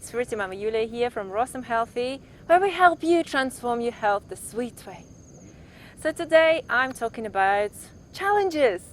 it's Fruity Mama Yulia here from Rossum Healthy, where we help you transform your health the sweet way. So today I'm talking about challenges.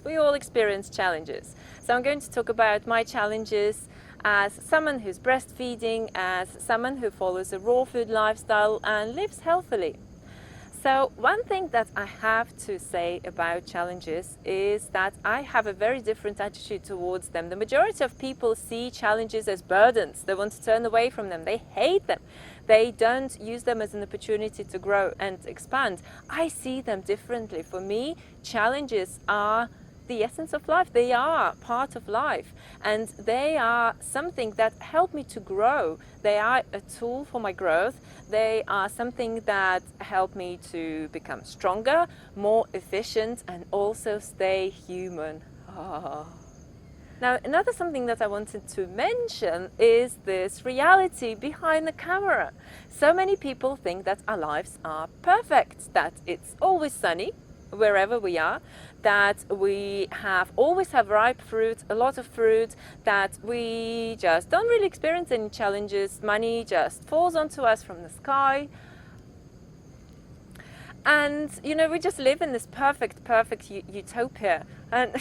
We all experience challenges. So I'm going to talk about my challenges as someone who's breastfeeding, as someone who follows a raw food lifestyle and lives healthily. So one thing that I have to say about challenges is that I have a very different attitude towards them. The majority of people see challenges as burdens. They want to turn away from them. They hate them. They don't use them as an opportunity to grow and expand. I see them differently. For me, challenges are the essence of life. They are part of life, and they are something that help me to grow. They are a tool for my growth. They are something that help me to become stronger, more efficient, and also stay human. Now, another something that I wanted to mention is this reality behind the camera. So many people think that our lives are perfect, that it's always sunny wherever we are, that we always have ripe fruit, a lot of fruit, that we just don't really experience any challenges. Money just falls onto us from the sky. And, you know, we just live in this perfect utopia. And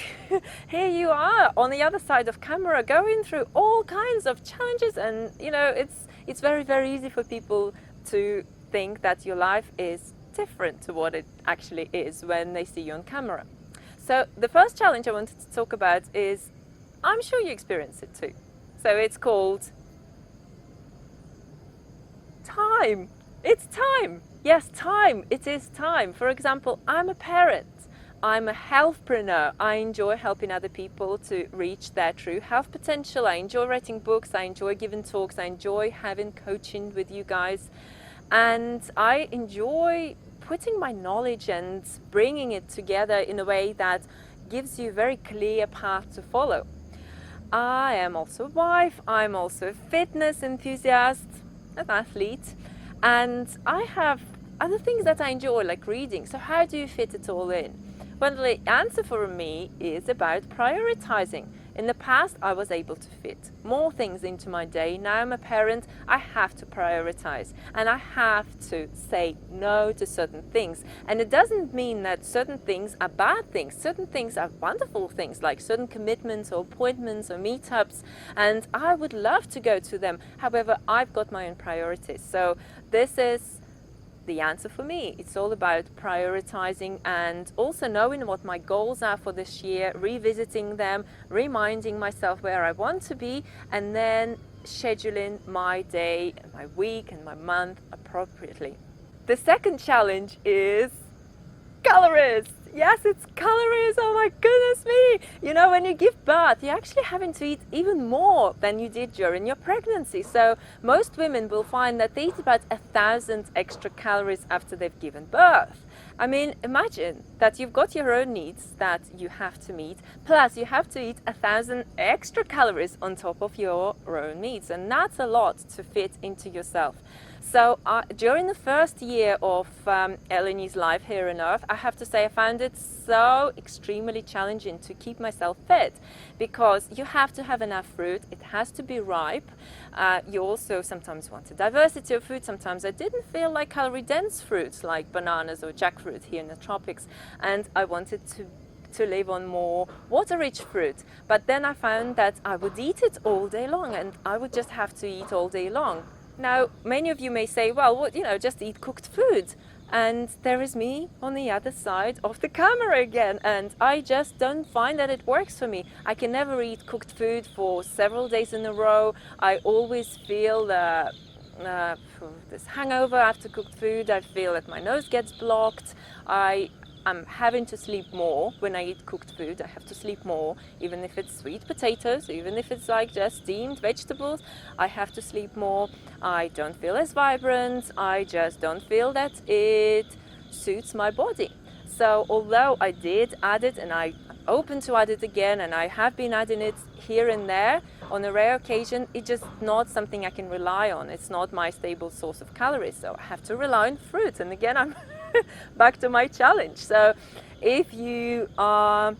here you are on the other side of camera going through all kinds of challenges. And, you know, it's very, very easy for people to think that your life is different to what it actually is when they see you on camera. So the first challenge I wanted to talk about is, I'm sure you experience it too. So it's called time. It's time. Yes, time. It is time. For example, I'm a parent. I'm a healthpreneur. I enjoy helping other people to reach their true health potential. I enjoy writing books. I enjoy giving talks. I enjoy having coaching with you guys. And I enjoy putting my knowledge and bringing it together in a way that gives you a very clear path to follow. I am also a wife. I'm also a fitness enthusiast, an athlete. And I have other things that I enjoy, like reading. So how do you fit it all in? Well, the answer for me is about prioritizing. In the past, I was able to fit more things into my day. Now I'm a parent, I have to prioritize, and I have to say no to certain things. And it doesn't mean that certain things are bad things. Certain things are wonderful things, like certain commitments or appointments or meetups, and I would love to go to them. However, I've got my own priorities. So this is the answer for me. It's all about prioritizing and also knowing what my goals are for this year, revisiting them, reminding myself where I want to be, and then scheduling my day and my week and my month appropriately. The second challenge is calories. Yes, it's calories. Oh my goodness me. You know, when you give birth, you're actually having to eat even more than you did during your pregnancy. So most women will find that they eat about 1,000 extra calories after they've given birth. I mean, imagine that you've got your own needs that you have to meet, plus you have to eat 1,000 extra calories on top of your own needs. And that's a lot to fit into yourself. So during the first year of Eleanor's life here on Earth, I have to say I found it so extremely challenging to keep myself fit, because you have to have enough fruit. It has to be ripe. You also sometimes want a diversity of food. Sometimes I didn't feel like calorie-dense fruits like bananas or jackfruit here in the tropics, and I wanted to live on more water-rich fruit. But then I found that I would eat it all day long, and I would just have to eat all day long. Now, many of you may say, well, you know, just eat cooked food. And there is me on the other side of the camera again. And I just don't find that it works for me. I can never eat cooked food for several days in a row. I always feel this hangover after cooked food. I feel that my nose gets blocked. I'm having to sleep more when I eat cooked food. I have to sleep more, even if it's sweet potatoes, even if it's like just steamed vegetables. I have to sleep more. I don't feel as vibrant. I just don't feel that it suits my body. So although I did add it, and I'm open to add it again, and I have been adding it here and there on a rare occasion, it's just not something I can rely on. It's not my stable source of calories. So I have to rely on fruit. And again, I'm back to my challenge. So if you are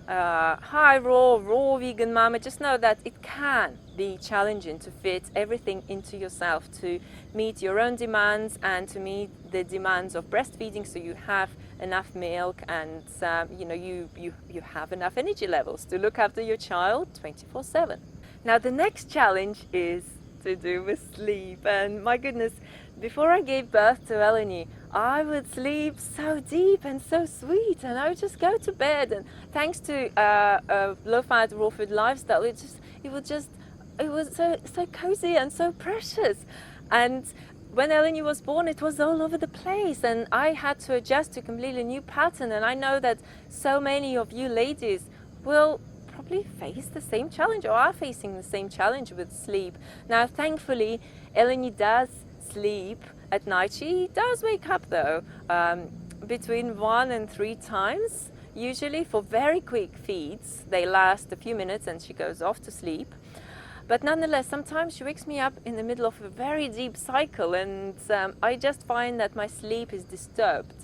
high raw vegan mama, just know that it can be challenging to fit everything into yourself, to meet your own demands and to meet the demands of breastfeeding, so you have enough milk and you have enough energy levels to look after your child 24/7. Now the next challenge is to do with sleep, and my goodness, before I gave birth to Eleni, I would sleep so deep and so sweet, and I would just go to bed, and thanks to a low-fat raw food lifestyle, it was so cozy and so precious. And when Eleni was born, it was all over the place, and I had to adjust to a completely new pattern. And I know that so many of you ladies will probably face the same challenge, or are facing the same challenge with sleep. Now thankfully Eleni does sleep at night. She does wake up though, between 1 and 3 times, usually for very quick feeds. They last a few minutes and she goes off to sleep. But nonetheless, sometimes she wakes me up in the middle of a very deep cycle, and I just find that my sleep is disturbed.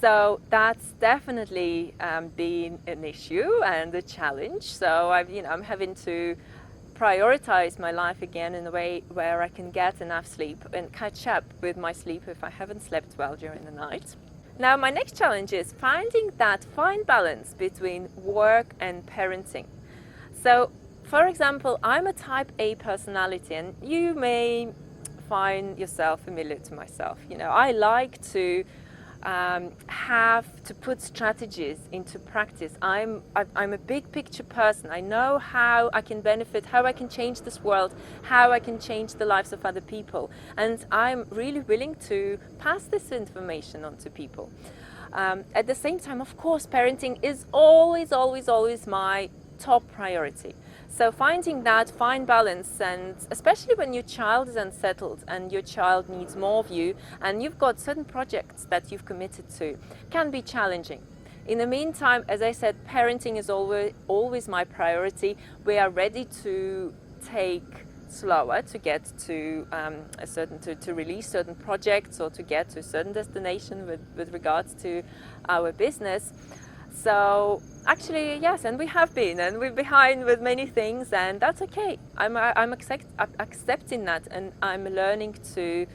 So that's definitely been an issue and a challenge. So I'm having to prioritize my life again in a way where I can get enough sleep and catch up with my sleep if I haven't slept well during the night. Now my next challenge is finding that fine balance between work and parenting. So for example, I'm a type A personality, and you may find yourself familiar to myself. I like to have to put strategies into practice. I'm a big picture person. I know how I can benefit, how I can change this world, how I can change the lives of other people, and I'm really willing to pass this information on to people. At the same time, of course, parenting is always my top priority. So finding that fine balance, and especially when your child is unsettled and your child needs more of you and you've got certain projects that you've committed to, can be challenging. In the meantime, as I said, parenting is always my priority. We are ready to take slower to get to to release certain projects or to get to a certain destination with regards to our business. So actually, yes, and we have been, and we're behind with many things, and that's okay. I'm accepting that, and I'm learning to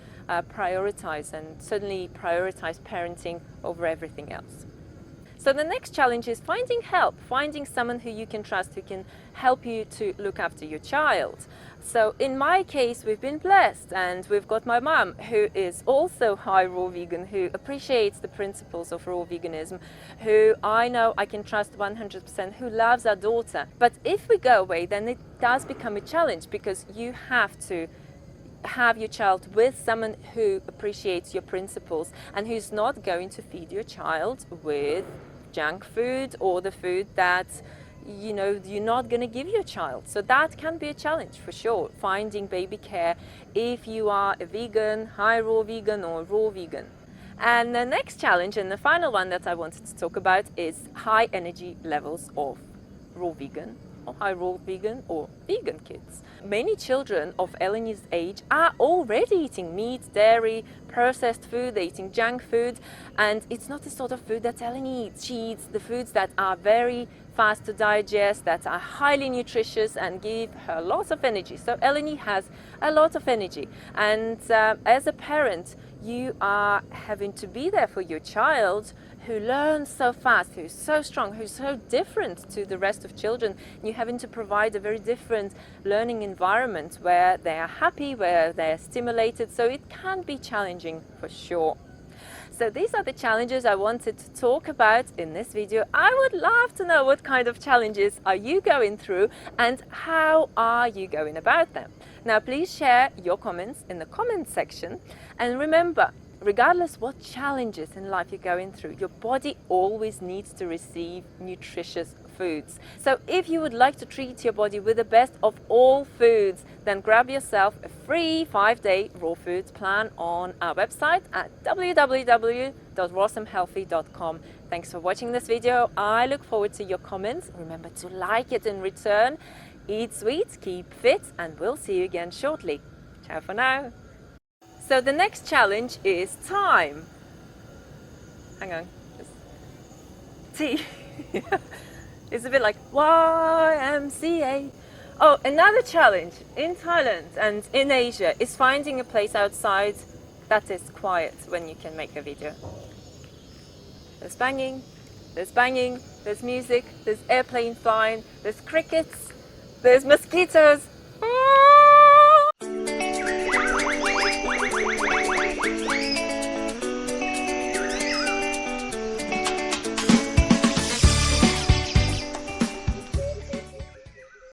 prioritize, and certainly prioritize parenting over everything else. So the next challenge is finding help, finding someone who you can trust, who can help you to look after your child. So in my case, we've been blessed, and we've got my mom, who is also high raw vegan, who appreciates the principles of raw veganism, who I know I can trust 100%, who loves our daughter. But if we go away, then it does become a challenge, because you have to have your child with someone who appreciates your principles and who's not going to feed your child with junk food or the food that you're not going to give your child. So that can be a challenge for sure, finding baby care if you are a vegan, high raw vegan or raw vegan. And the next challenge, and the final one that I wanted to talk about, is high energy levels of raw vegan or high raw vegan or vegan kids. Many children of Eleni's age are already eating meat, dairy, processed food, they're eating junk food, and it's not the sort of food that Eleni eats. She eats the foods that are very fast to digest, that are highly nutritious and give her lots of energy. So Eleni has a lot of energy, and as a parent, you are having to be there for your child who learns so fast, who's so strong, who's so different to the rest of children. You're having to provide a very different learning environment where they are happy, where they're stimulated. So it can be challenging for sure. So these are the challenges I wanted to talk about in this video. I would love to know what kind of challenges are you going through and how are you going about them. Now please share your comments in the comment section, and remember, regardless what challenges in life you're going through, your body always needs to receive nutritious foods. So if you would like to treat your body with the best of all foods, then grab yourself a free 5-day raw foods plan on our website at www.rossomhealthy.com. Thanks for watching this video. I look forward to your comments. Remember to like it in return. Eat sweet, keep fit, and we'll see you again shortly. Ciao for now. So the next challenge is time. Hang on. T. It's a bit like YMCA. Oh, another challenge in Thailand and in Asia is finding a place outside that is quiet when you can make a video. There's banging, there's music, there's airplane flying, there's crickets, there's mosquitoes,